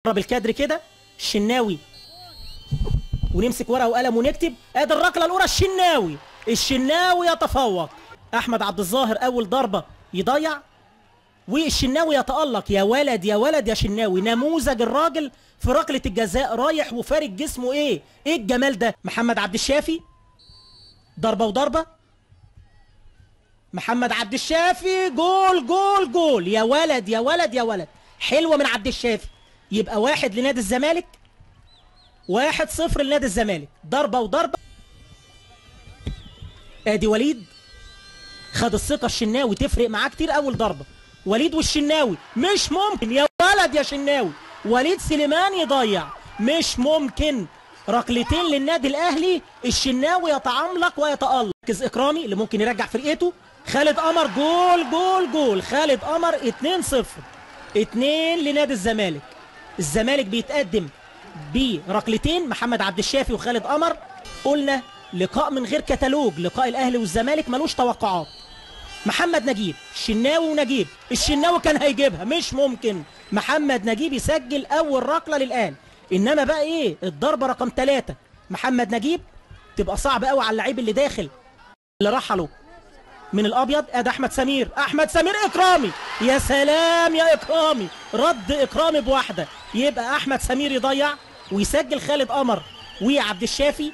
نقرب الكادر كده. الشناوي ونمسك ورقه وقلم ونكتب. ادي الركله الاولى. الشناوي يتفوق. احمد عبد الظاهر اول ضربه يضيع والشناوي يتالق. يا ولد يا ولد يا شناوي، نموذج الراجل في ركله الجزاء، رايح وفارق جسمه. ايه الجمال ده. محمد عبد الشافي ضربه وضربه. محمد عبد الشافي جول جول جول. يا ولد يا ولد يا ولد، حلوه من عبد الشافي. يبقى 1 لنادي الزمالك، 1-0 لنادي الزمالك. ضربه وضربه. ادي وليد خد الثقه. الشناوي تفرق معاه كتير. اول ضربه وليد والشناوي. مش ممكن يا ولد يا شناوي. وليد سليمان يضيع. مش ممكن. ركلتين للنادي الاهلي. الشناوي يتعملق ويتالق. اكرامي اللي ممكن يرجع فرقته. خالد قمر جول جول جول. خالد قمر 2-0. 2 لنادي الزمالك. الزمالك بيتقدم بركلتين، محمد عبد الشافي وخالد قمر. قلنا لقاء من غير كتالوج. لقاء الاهلي والزمالك ملوش توقعات. محمد نجيب، الشناوي ونجيب. الشناوي كان هيجيبها. مش ممكن. محمد نجيب يسجل اول ركله للاهلي. انما بقى ايه الضربه رقم 3 محمد نجيب تبقى صعب قوي على اللعيب اللي داخل اللي رحله من الابيض. ادي احمد سمير. اكرامي. يا سلام يا اكرامي. رد اكرامي بواحده. يبقى احمد سمير يضيع ويسجل خالد قمر وعبد الشافي،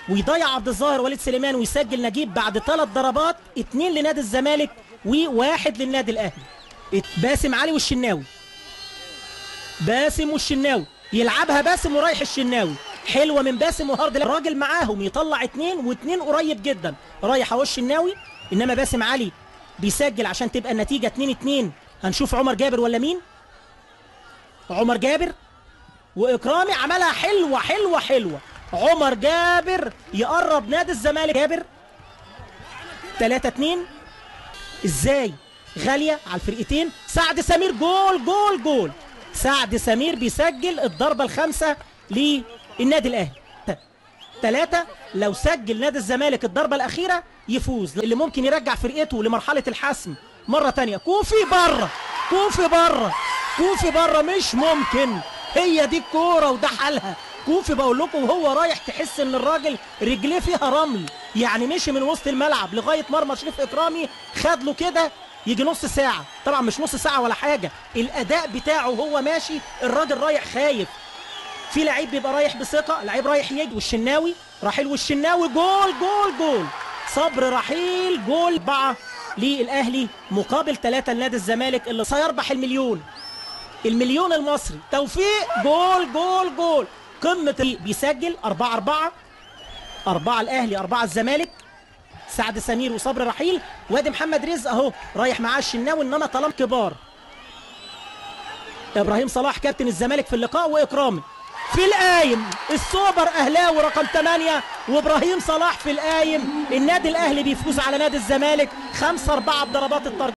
ويضيع عبد الظاهر وليد سليمان، ويسجل نجيب بعد 3 ضربات. 2 لنادي الزمالك و1 للنادي الاهلي. باسم علي والشناوي. باسم والشناوي يلعبها. باسم ورايح الشناوي. حلوه من باسم وهارد. الراجل معاهم يطلع 2 و2 قريب جدا. رايح اهو الشناوي. انما باسم علي بيسجل عشان تبقى النتيجه 2-2. هنشوف عمر جابر ولا مين. عمر جابر واكرامي عملها حلوه حلوه حلوه. عمر جابر يقرب نادي الزمالك. جابر 3-2. ازاي غاليه على الفرقتين. سعد سمير جول جول جول. سعد سمير بيسجل الضربه الخامسه للنادي الاهلي. 3. لو سجل نادي الزمالك الضربه الاخيره يفوز، اللي ممكن يرجع فرقته لمرحله الحسم مره ثانيه. كوفي بره. كوفي بره. مش ممكن. هي دي الكوره وده حالها. كوفي بقول لكم وهو رايح تحس ان الراجل رجليه فيها رمل. يعني مشي من وسط الملعب لغايه مرمى شريف اكرامي. خد له كده يجي نص ساعه. طبعا مش نص ساعه ولا حاجه. الاداء بتاعه وهو ماشي الراجل رايح خايف. في لعيب بيبقى رايح بثقه، لعيب رايح يجي. والشناوي رحيل. والشناوي جول جول جول. صبر رحيل جول. 4 للاهلي مقابل 3 لنادي الزمالك اللي سيربح المليون المصري. توفيق جول جول جول. قمه بيسجل 4-4. 4 الاهلي 4 الزمالك. سعد سمير وصبر رحيل. وادي محمد رزق اهو رايح معاه الشناوي. انما طالما كبار. ابراهيم صلاح كابتن الزمالك في اللقاء واكرامي في القايم. السوبر اهلاوي رقم 8 وابراهيم صلاح في القايم. النادي الاهلي بيفوز على نادي الزمالك 5-4 بضربات الترجيح.